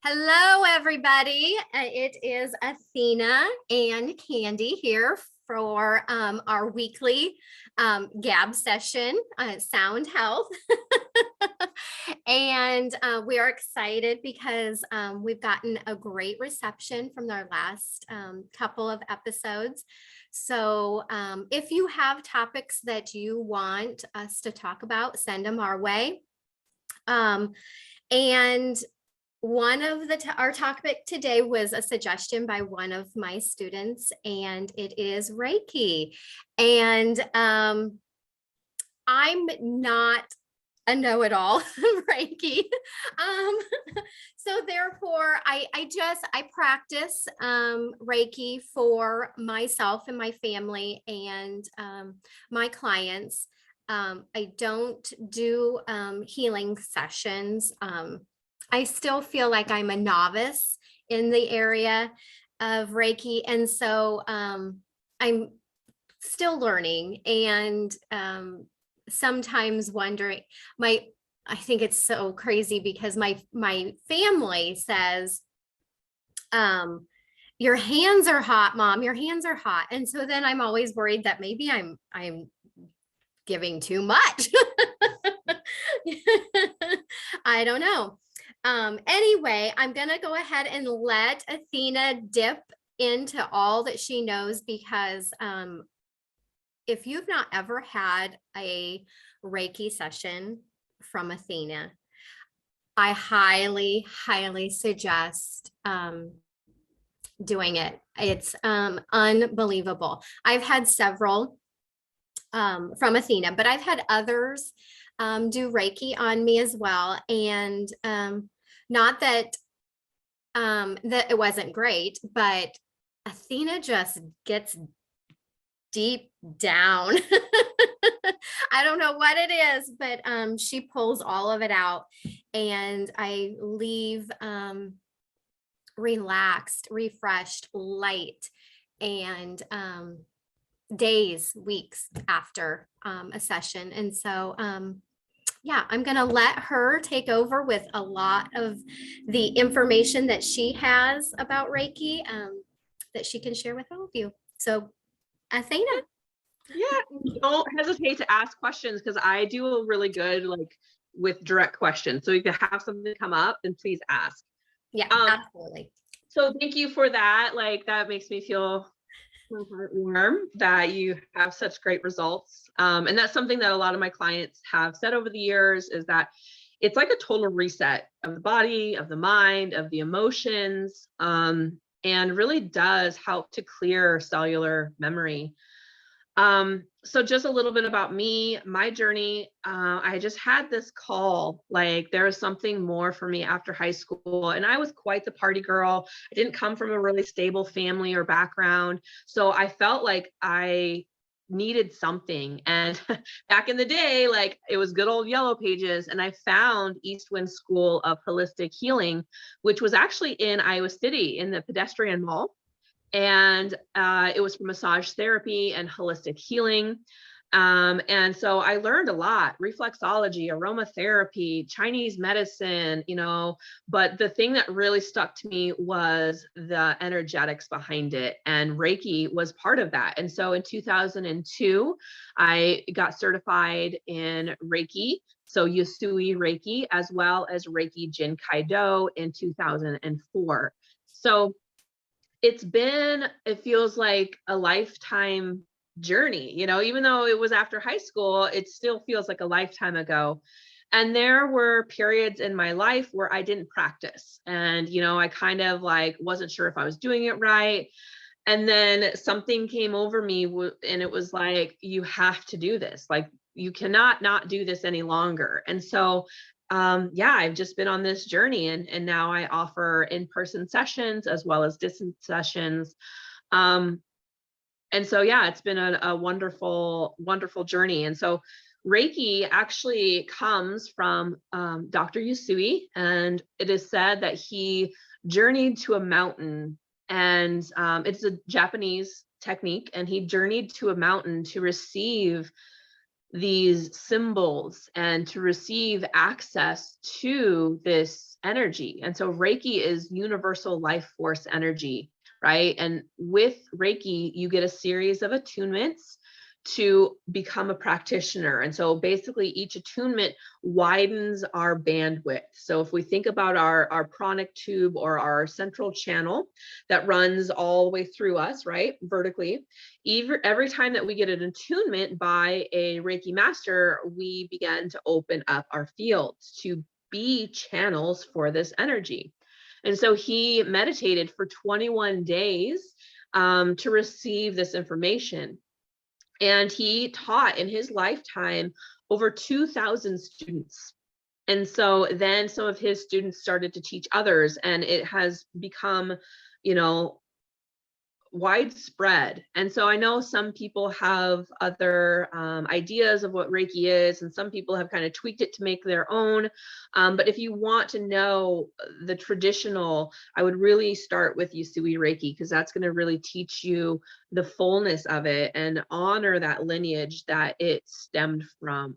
Hello, everybody. It is Athena and Candi here for our weekly gab session, Sound Health. And we are excited because we've gotten a great reception from our last couple of episodes. So if you have topics that you want us to talk about, send them our way. And one of our topic today was a suggestion by one of my students, and it is Reiki. And I'm not a know-it-all Reiki. So therefore, I practice Reiki for myself and my family and my clients. I don't do healing sessions. I still feel like I'm a novice in the area of Reiki. And so I'm still learning and sometimes wondering, I think it's so crazy because my family says, your hands are hot, Mom, your hands are hot. And so then I'm always worried that maybe I'm giving too much. I don't know. Anyway, I'm going to go ahead and let Athena dip into all that she knows because if you've not ever had a Reiki session from Athena, I highly, highly suggest doing it. It's unbelievable. I've had several from Athena, but I've had others do Reiki on me as well. And not that that it wasn't great, but Athena just gets deep down. I don't know what it is, but she pulls all of it out and I leave relaxed, refreshed, light, and days, weeks after a session. And so yeah, I'm going to let her take over with a lot of the information that she has about Reiki that she can share with all of you. So, Athena. Yeah, don't hesitate to ask questions because I do really good with direct questions. So if you have something come up, then please ask. Yeah, absolutely. So thank you for that. That makes me feel warm that you have such great results. And that's something that a lot of my clients have said over the years is that it's like a total reset of the body, of the mind, of the emotions, and really does help to clear cellular memory. So just a little bit about me, my journey. I just had this call, there was something more for me after high school, and I was quite the party girl. I didn't come from a really stable family or background. So I felt like I needed something. And back in the day, it was good old Yellow Pages. And I found East Wind School of Holistic Healing, which was actually in Iowa City in the Pedestrian Mall. And it was for massage therapy and holistic healing. And so I learned a lot: reflexology, aromatherapy, Chinese medicine, but the thing that really stuck to me was the energetics behind it. And Reiki was part of that. And so in 2002, I got certified in Reiki. So Usui Reiki, as well as Reiki Jin Kaido in 2004. So it feels like a lifetime journey, even though it was after high school, it still feels like a lifetime ago. And there were periods in my life where I didn't practice. And, I kind of wasn't sure if I was doing it right. And then something came over me and it was like, you have to do this. You cannot not do this any longer. And so I've just been on this journey and now I offer in-person sessions as well as distance sessions. And so, it's been a wonderful, wonderful journey. And so Reiki actually comes from Dr. Usui, and it is said that he journeyed to a mountain, and it's a Japanese technique, and he journeyed to a mountain to receive these symbols and to receive access to this energy. And so Reiki is universal life force energy, right? And with Reiki, you get a series of attunements to become a practitioner. And so basically each attunement widens our bandwidth. So if we think about our pranic tube or our central channel that runs all the way through us, right, vertically, every time that we get an attunement by a Reiki master, we begin to open up our fields to be channels for this energy. And so he meditated for 21 days to receive this information. And he taught in his lifetime over 2,000 students. And so then some of his students started to teach others, and it has become, you know, widespread. And so I know some people have other ideas of what Reiki is, and some people have kind of tweaked it to make their own. But if you want to know the traditional, I would really start with Usui Reiki, because that's going to really teach you the fullness of it and honor that lineage that it stemmed from.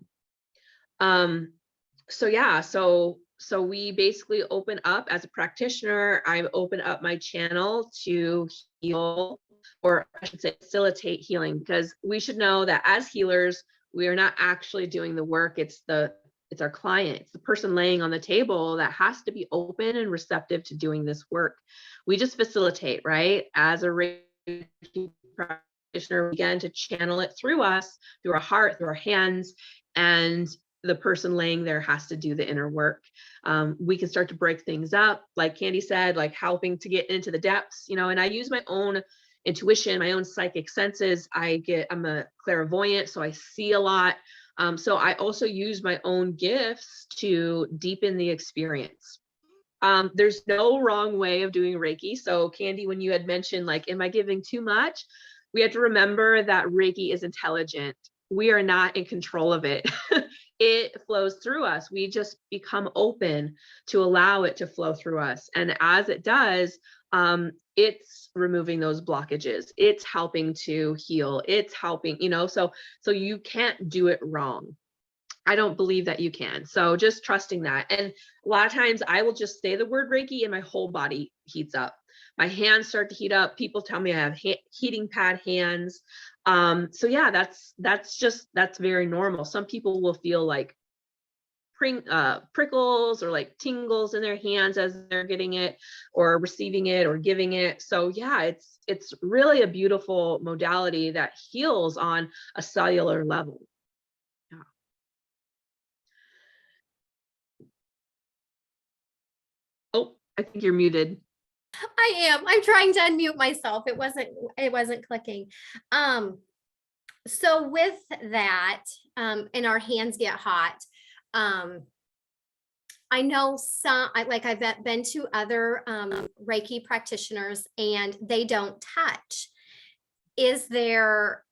So yeah, so we basically open up as a practitioner. I open up my channel to heal, or I should say facilitate healing, because we should know that as healers, we are not actually doing the work. It's our client, it's the person laying on the table that has to be open and receptive to doing this work. We just facilitate, right? As a Reiki practitioner, we begin to channel it through us, through our heart, through our hands, and the person laying there has to do the inner work. We can start to break things up, like Candi said, like helping to get into the depths, and I use my own intuition, my own psychic senses. I'm a clairvoyant, so I see a lot. So I also use my own gifts to deepen the experience. There's no wrong way of doing Reiki. So Candi, when you had mentioned, like, am I giving too much? We have to remember that Reiki is intelligent. We are not in control of it. It flows through us. We just become open to allow it to flow through us. And as it does, it's removing those blockages. It's helping to heal. It's helping, so you can't do it wrong. I don't believe that you can. So just trusting that. And a lot of times I will just say the word Reiki and my whole body heats up. My hands start to heat up. People tell me I have heating pad hands. So yeah, that's very normal. Some people will feel like prickles or like tingles in their hands as they're getting it or receiving it or giving it. So yeah, it's really a beautiful modality that heals on a cellular level. Yeah. Oh, I think you're muted. I am. I'm trying to unmute myself. It wasn't clicking. So with that, and our hands get hot. I know I've been to other Reiki practitioners and they don't touch. Is there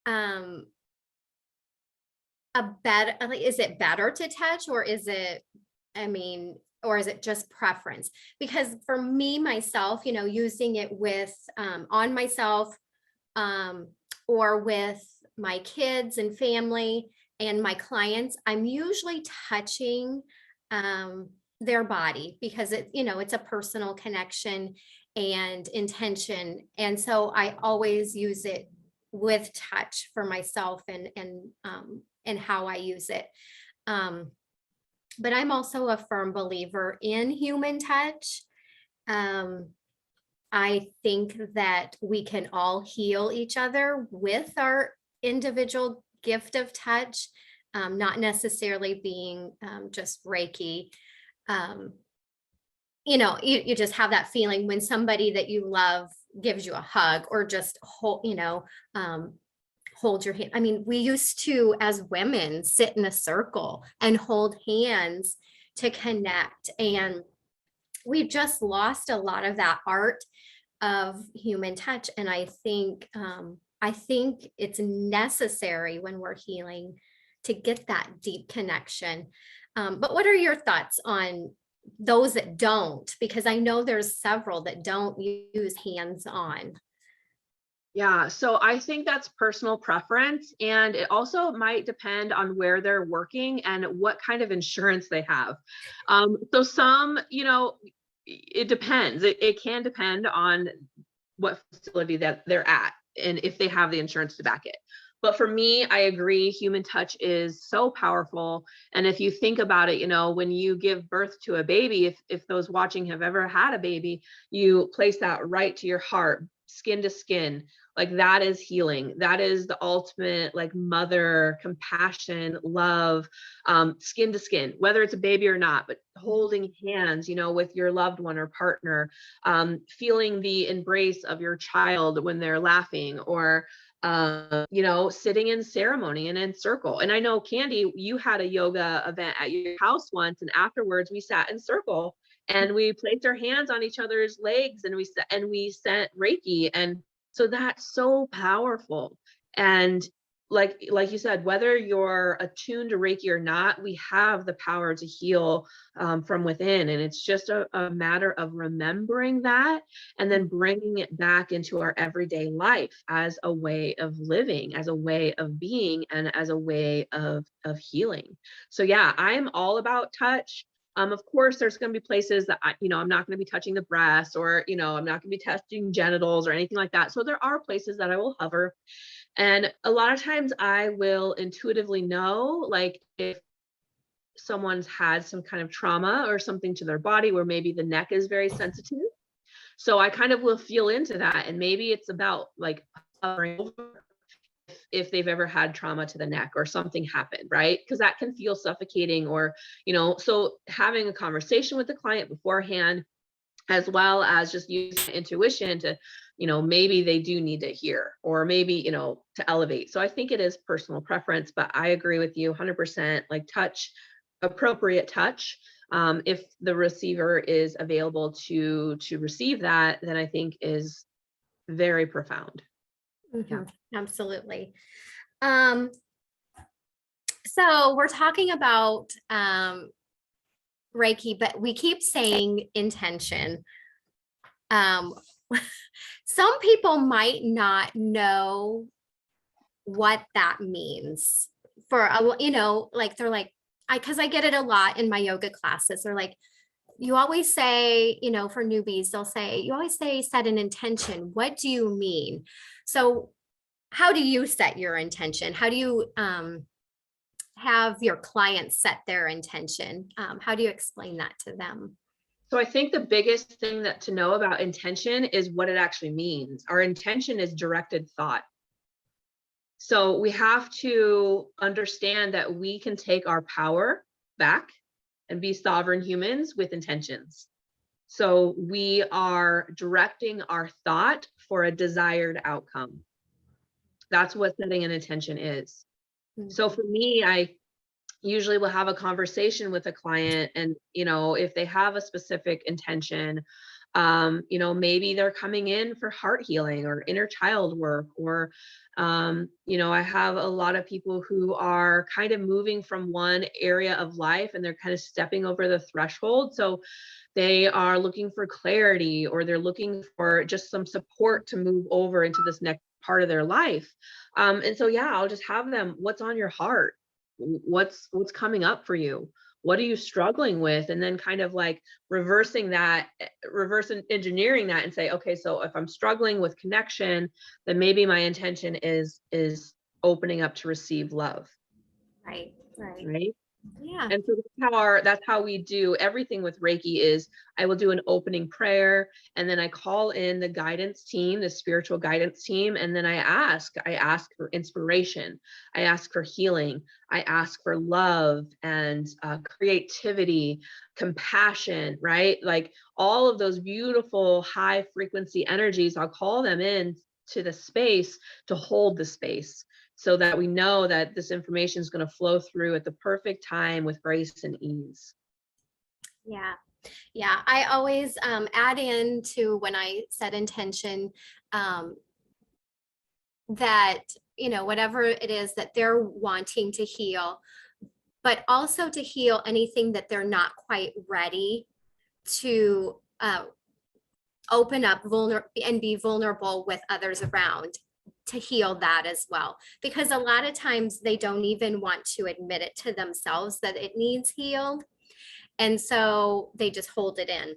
is it better to touch, or is it, or is it just preference? Because for me, myself, using it with on myself, or with my kids and family and my clients, I'm usually touching their body, because it's a personal connection and intention. And so I always use it with touch for myself and how I use it. But I'm also a firm believer in human touch. I think that we can all heal each other with our individual gift of touch, not necessarily being just Reiki. You just have that feeling when somebody that you love gives you a hug, or just hold your hand. I mean, we used to, as women, sit in a circle and hold hands to connect. And we've just lost a lot of that art of human touch. And I think it's necessary when we're healing to get that deep connection. But what are your thoughts on those that don't? Because I know there's several that don't use hands-on. Yeah, so I think that's personal preference, and it also might depend on where they're working and what kind of insurance they have. So some, it depends. It can depend on what facility that they're at and if they have the insurance to back it. But for me, I agree, human touch is so powerful. And if you think about it, when you give birth to a baby, if those watching have ever had a baby, you place that right to your heart, skin to skin. Like that is healing. That is the ultimate like mother compassion, love, skin to skin, whether it's a baby or not, but holding hands, with your loved one or partner, feeling the embrace of your child when they're laughing, or sitting in ceremony and in circle. And I know, Candi, you had a yoga event at your house once, and afterwards we sat in circle and we placed our hands on each other's legs, and we sent Reiki. And so that's so powerful. And like you said, whether you're attuned to Reiki or not, we have the power to heal from within. And it's just a matter of remembering that and then bringing it back into our everyday life as a way of living, as a way of being, and as a way of healing. So yeah, I'm all about touch. Of course, there's going to be places that I'm not going to be touching the breasts, or I'm not going to be touching genitals or anything like that. So there are places that I will hover. And a lot of times I will intuitively know, like, if someone's had some kind of trauma or something to their body where maybe the neck is very sensitive. So I kind of will feel into that. And maybe it's about like hovering over if they've ever had trauma to the neck or something happened, right? Because that can feel suffocating, or, so having a conversation with the client beforehand, as well as just using intuition to, maybe they do need to hear, or maybe, to elevate. So I think it is personal preference, but I agree with you 100%, like touch, appropriate touch. If the receiver is available to receive that, then I think is very profound. Yeah. Absolutely. So we're talking about Reiki, but we keep saying intention. Some people might not know what that means for like they're like, because I get it a lot in my yoga classes. They're like, you always say, for newbies, they'll say, you always say set an intention. What do you mean? So how do you set your intention? How do you have your clients set their intention? How do you explain that to them? So I think the biggest thing that to know about intention is what it actually means. Our intention is directed thought. So we have to understand that we can take our power back and be sovereign humans with intentions. So we are directing our thought for a desired outcome. That's what setting an intention is. So for me, I usually will have a conversation with a client, and if they have a specific intention, maybe they're coming in for heart healing or inner child work, or I have a lot of people who are kind of moving from one area of life and they're kind of stepping over the threshold. So they are looking for clarity, or they're looking for just some support to move over into this next part of their life. And so yeah, I'll just have them, what's on your heart? What's coming up for you? What are you struggling with? And then kind of like reverse engineering that and say, okay, so if I'm struggling with connection, then maybe my intention is opening up to receive love. Right. Yeah. And so that's how we do everything with Reiki. Is I will do an opening prayer, and then I call in the guidance team, the spiritual guidance team, and then I ask for inspiration, I ask for healing, I ask for love and creativity, compassion, right? Like all of those beautiful high frequency energies, I'll call them in to the space to hold the space, so that we know that this information is going to flow through at the perfect time with grace and ease. Yeah. Yeah. I always add in to when I set intention that, whatever it is that they're wanting to heal, but also to heal anything that they're not quite ready to open up and be vulnerable with others around. to heal that as well, because a lot of times they don't even want to admit it to themselves that it needs healed. And so they just hold it in.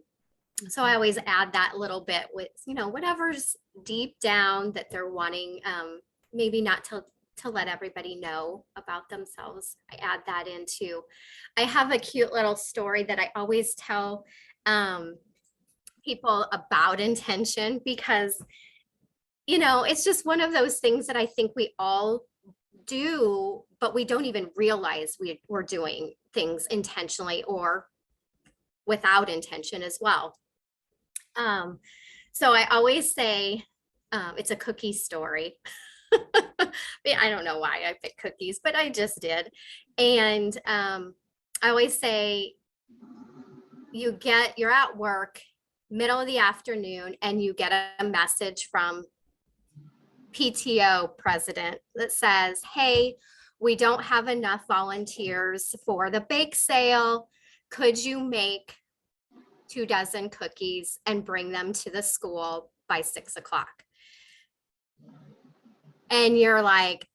So I always add that little bit with, whatever's deep down that they're wanting, maybe not to let everybody know about themselves. I add that into. I have a cute little story that I always tell people about intention, because it's just one of those things that I think we all do, but we don't even realize we're doing things intentionally or without intention as well. So I always say, it's a cookie story. I don't know why I picked cookies, but I just did. And I always say, you're at work, middle of the afternoon, and you get a message from PTO president that says, hey, we don't have enough volunteers for the bake sale. Could you make 24 cookies and bring them to the school by 6 o'clock? And you're like,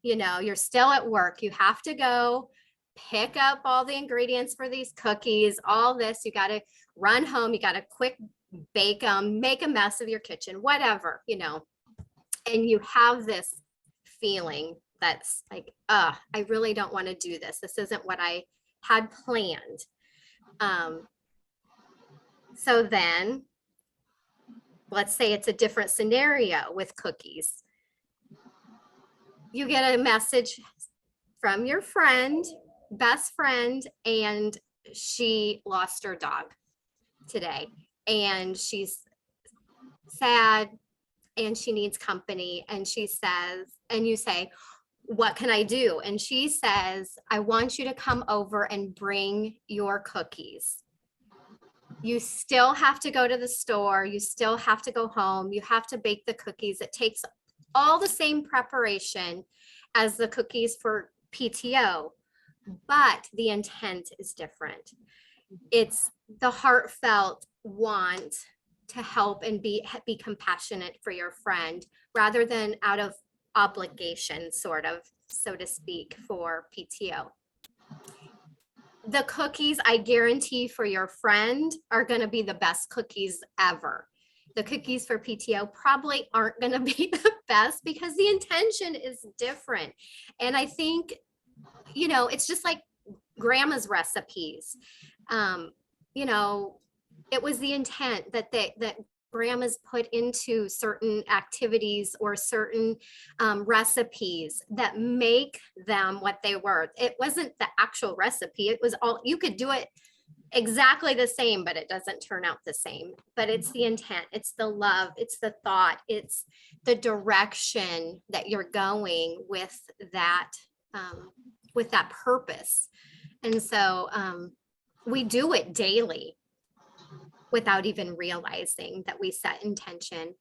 you're still at work. You have to go pick up all the ingredients for these cookies, all this. You got to run home. You got to quick bake them, make a mess of your kitchen, whatever, and you have this feeling that's like, I really don't want to do this. This isn't what I had planned. So then let's say it's a different scenario with cookies. You get a message from your friend, best friend, and she lost her dog today, and she's sad and she needs company. And she says, and you say, what can I do? And she says, I want you to come over and bring your cookies. You still have to go to the store. You still have to go home. You have to bake the cookies. It takes all the same preparation as the cookies for PTO, but the intent is different. It's the heartfelt want to help and be compassionate for your friend, rather than out of obligation, sort of, so to speak, for PTO. The cookies, I guarantee, for your friend are going to be the best cookies ever. The cookies for PTO probably aren't going to be the best, because the intention is different. And I think, it's just like grandma's recipes. It was the intent that grandmas put into certain activities or certain recipes that make them what they were. It wasn't the actual recipe. It was all, you could do it exactly the same, but it doesn't turn out the same. But it's the intent, it's the love, it's the thought, it's the direction that you're going with that purpose. And so we do it daily without even realizing that we set intention.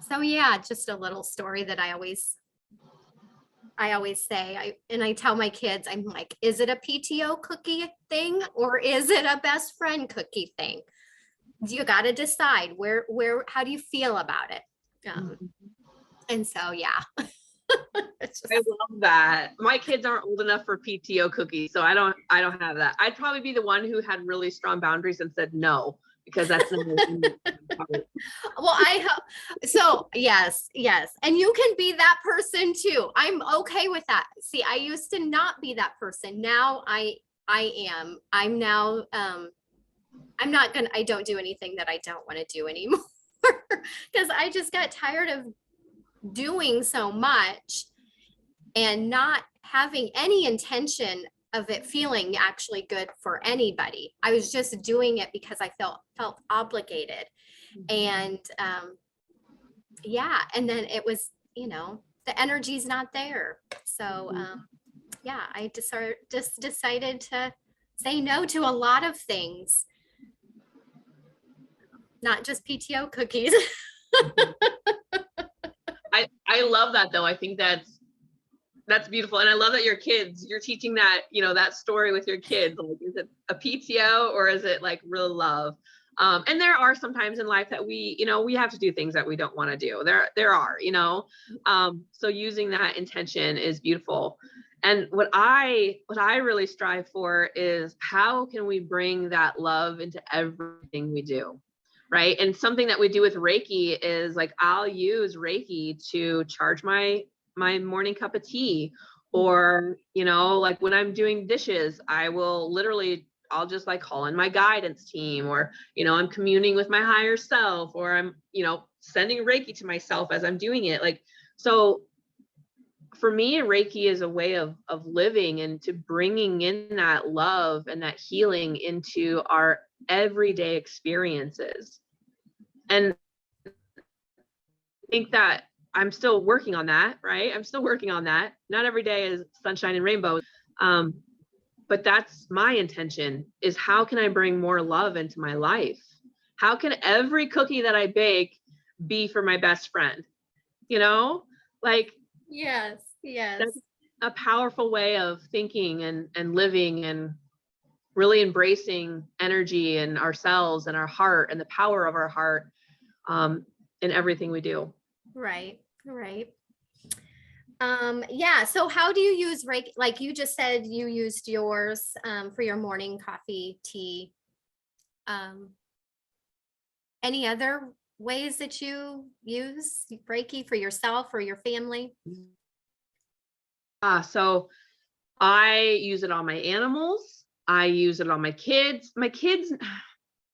So yeah, just a little story that I always say, I tell my kids, I'm like, is it a PTO cookie thing or is it a best friend cookie thing? You got to decide how do you feel about it? And so, yeah. I love that. My kids aren't old enough for PTO cookies, so I don't have that. I'd probably be the one who had really strong boundaries and said no, because that's the well, so yes. And you can be that person too. I'm okay with that. See, I used to not be that person. Now I am. I'm now, I don't do anything that I don't want to do anymore, because I just got tired of doing so much and not having any intention of it feeling actually good for anybody. I was just doing it because I felt obligated. And yeah, and then it was, the energy's not there. So yeah, I just decided to say no to a lot of things, not just PTO cookies. I love that though. I think that's beautiful. And I love that you're teaching that, that story with your kids. Like, is it a PTO or is it like real love? And there are some times in life that we have to do things that we don't want to do. There are, so using that intention is beautiful. And what I really strive for is, how can we bring that love into everything we do? Right. And something that we do with Reiki is like, I'll use Reiki to charge my morning cup of tea, or, like when I'm doing dishes, I'll just like call in my guidance team, or, I'm communing with my higher self, or I'm, sending Reiki to myself as I'm doing it. Like, so for me, Reiki is a way of living, and to bringing in that love and that healing into our everyday experiences. And I think that I'm still working on that, right? I'm still working on that. Not every day is sunshine and rainbows. But that's my intention, is how can I bring more love into my life? How can every cookie that I bake be for my best friend? Like, Yes. that's a powerful way of thinking and living, and really embracing energy and ourselves and our heart and the power of our heart in everything we do. Right. Yeah. So how do you use Reiki? Like you just said, you used yours for your morning coffee, tea. Any other ways that you use Reiki for yourself or your family? So I use it on my animals. I use it on my kids. My kids,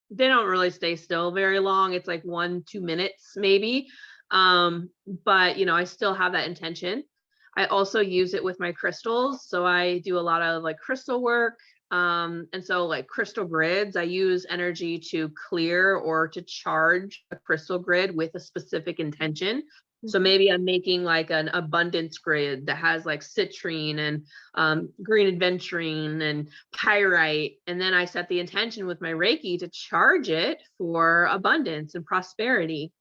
they don't really stay still very long. It's like 1-2 minutes maybe. But I still have that intention. I also use it with my crystals. So I do a lot of like crystal work. And so like crystal grids, I use energy to clear or to charge a crystal grid with a specific intention. So maybe I'm making like an abundance grid that has like citrine and green aventurine and pyrite. And then I set the intention with my Reiki to charge it for abundance and prosperity.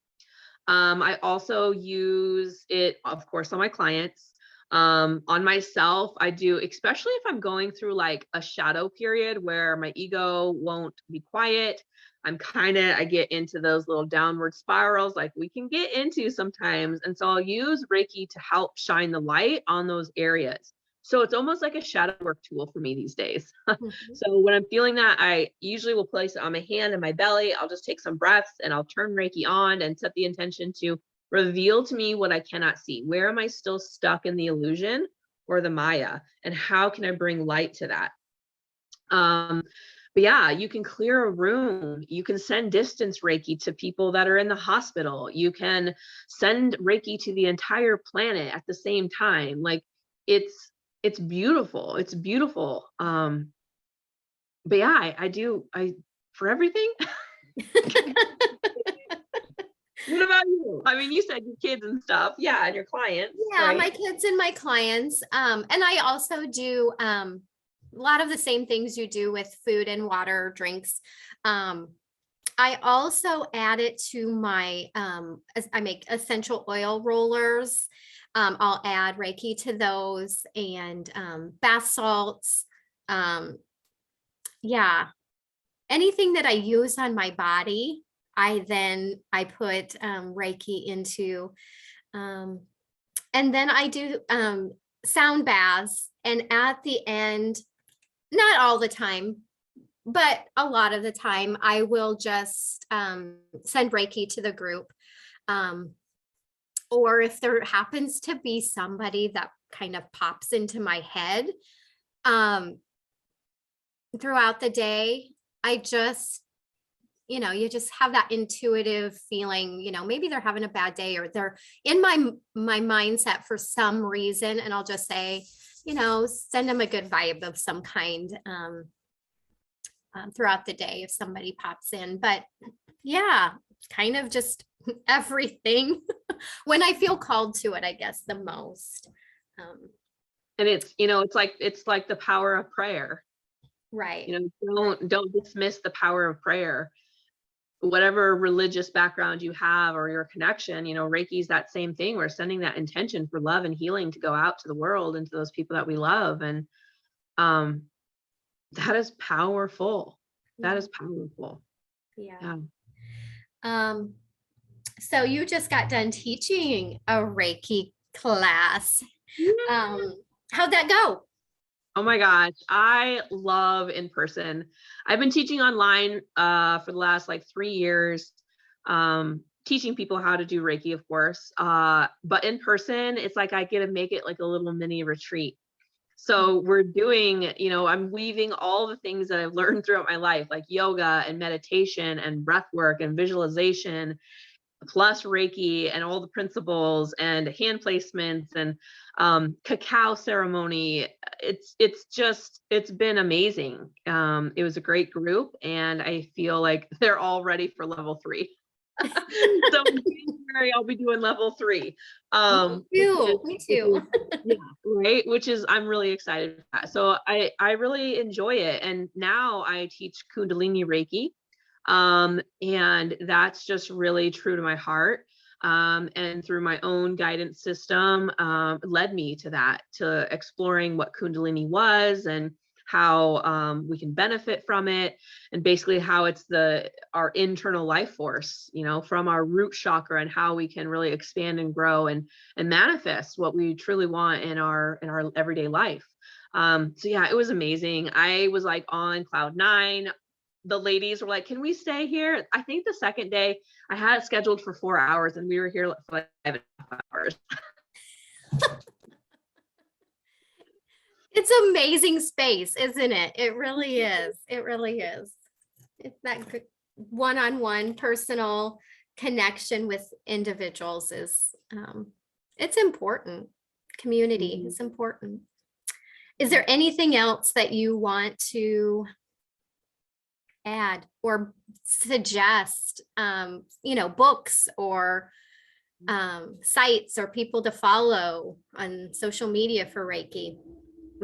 I also use it, of course, on my clients. On myself, I do, especially if I'm going through like a shadow period where my ego won't be quiet. I get into those little downward spirals like we can get into sometimes. And so I'll use Reiki to help shine the light on those areas. So it's almost like a shadow work tool for me these days. So when I'm feeling that, I usually will place it on my hand and my belly. I'll just take some breaths and I'll turn Reiki on and set the intention to reveal to me what I cannot see. Where am I still stuck in the illusion or the Maya? And how can I bring light to that? But yeah, you can clear a room. You can send distance Reiki to people that are in the hospital. You can send Reiki to the entire planet at the same time. Like it's beautiful. It's beautiful. But yeah, I for everything. What about you? I mean, you said your kids and stuff. Yeah, and your clients. Yeah, right? my kids and my clients. And I also do a lot of the same things you do with food and water, drinks. I also add it to my, I make essential oil rollers. I'll add Reiki to those, and bath salts. Yeah, anything that I use on my body, I put Reiki into. And then I do sound baths, and at the end, not all the time, but a lot of the time, I will just send Reiki to the group. Or if there happens to be somebody that kind of pops into my head throughout the day, I just, you just have that intuitive feeling, maybe they're having a bad day, or they're in my mindset for some reason. And I'll just say, send them a good vibe of some kind throughout the day if somebody pops in. But yeah, kind of just everything when I feel called to it, I guess the most. And it's like the power of prayer. Right. Don't dismiss the power of prayer. Whatever religious background you have or your connection, Reiki is that same thing. We're sending that intention for love and healing to go out to the world and to those people that we love. And that is powerful. That is powerful. Yeah. Yeah. Um, so you just got done teaching a Reiki class. Um, how'd that go? Oh my gosh, I love in person. I've been teaching online for the last like 3 years, teaching people how to do Reiki, of course. But in person, it's like I get to make it like a little mini retreat. So we're doing, I'm weaving all the things that I've learned throughout my life, like yoga and meditation and breath work and visualization, plus Reiki and all the principles and hand placements and cacao ceremony. It's been amazing. It was a great group, and I feel like they're all ready for level 3. So in January, I'll be doing level 3. Me too. Yeah, right. Which is, I'm really excited for that. So I really enjoy it, and now I teach Kundalini Reiki, and that's just really true to my heart. And through my own guidance system, led me to that, to exploring what Kundalini was and how we can benefit from it, and basically how it's our internal life force, from our root chakra, and how we can really expand and grow and manifest what we truly want in our everyday life. So yeah, it was amazing. I was like on cloud 9. The ladies were like, "Can we stay here?" I think the second day I had it scheduled for 4 hours, and we were here for like 5.5 hours. It's amazing space, isn't it? It really is. It really is. It's that good one-on-one personal connection with individuals is it's important. Community is important. Is there anything else that you want to add or suggest, books or sites or people to follow on social media for Reiki?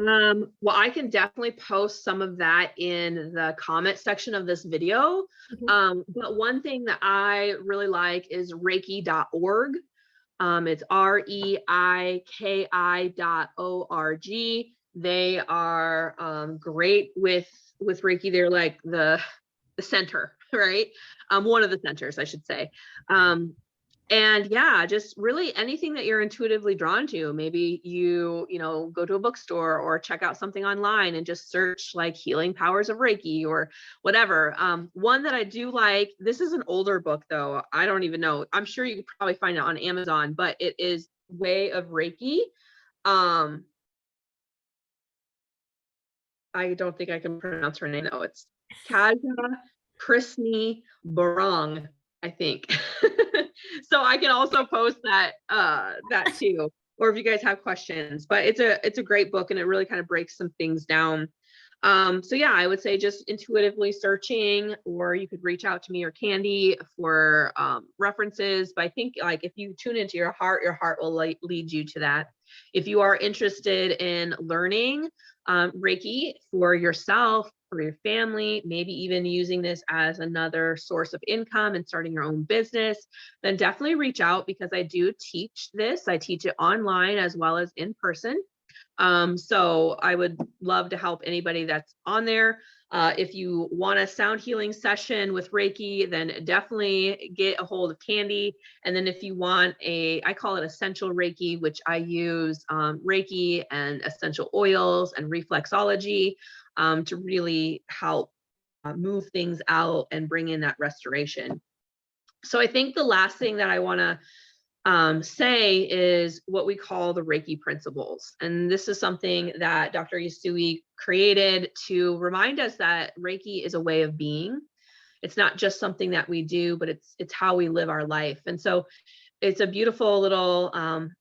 Well, I can definitely post some of that in the comment section of this video. But one thing that I really like is reiki.org. It's reiki.org. They are great with Reiki. They're like the center, right? One of the centers, I should say. And yeah, just really anything that you're intuitively drawn to. Maybe you go to a bookstore or check out something online and just search like healing powers of Reiki or whatever. One that I do like, this is an older book though. I don't even know. I'm sure you could probably find it on Amazon, but it is Way of Reiki. I don't think I can pronounce her name though. It's Kaja Krisni Barong, I think. So I can also post that too, or if you guys have questions. But it's a great book, and it really kind of breaks some things down. So yeah, I would say just intuitively searching, or you could reach out to me or Candi for references. But I think like if you tune into your heart will lead you to that. If you are interested in learning Reiki for yourself, for your family, maybe even using this as another source of income and starting your own business, then definitely reach out, because I do teach this. I teach it online as well as in person. So I would love to help anybody that's on there. If you want a sound healing session with Reiki, then definitely get a hold of Candi. And then if you want I call it essential Reiki, which I use Reiki and essential oils and reflexology to really help move things out and bring in that restoration. So I think the last thing that I want to say is what we call the Reiki principles. And this is something that Dr. Yasui created to remind us that Reiki is a way of being. It's not just something that we do, but it's how we live our life. And so it's a beautiful little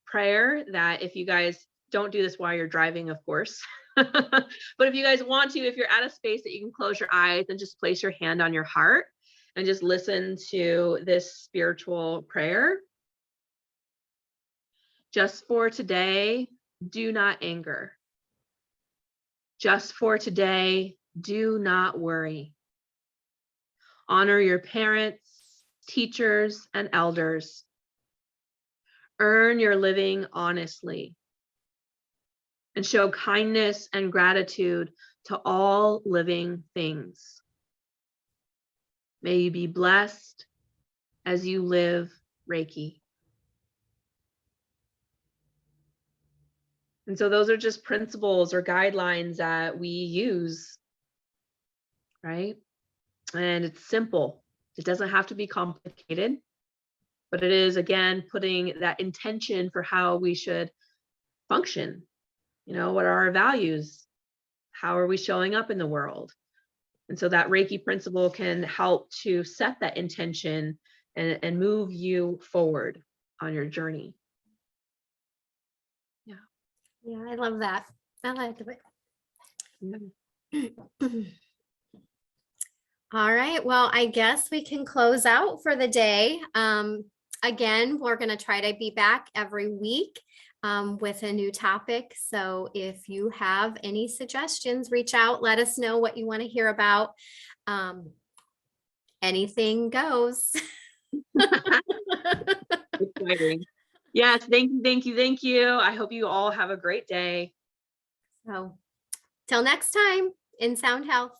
prayer that, if you guys don't do this while you're driving, of course, but if you guys want to, if you're at a space that you can close your eyes and just place your hand on your heart and just listen to this spiritual prayer. Just for today, do not anger. Just for today, do not worry. Honor your parents, teachers, and elders. Earn your living honestly. And show kindness and gratitude to all living things. May you be blessed as you live Reiki. And so those are just principles or guidelines that we use, right? And it's simple. It doesn't have to be complicated, but it is, again, putting that intention for how we should function. You know, what are our values? How are we showing up in the world? And so that Reiki principle can help to set that intention and move you forward on your journey. Yeah, I love that. I like it. Yeah. All right. Well, I guess we can close out for the day. Again, we're going to try to be back every week with a new topic. So if you have any suggestions, reach out, let us know what you want to hear about. Anything goes. Exciting. Yes, thank you, thank you, thank you. I hope you all have a great day. So till next time, in sound health.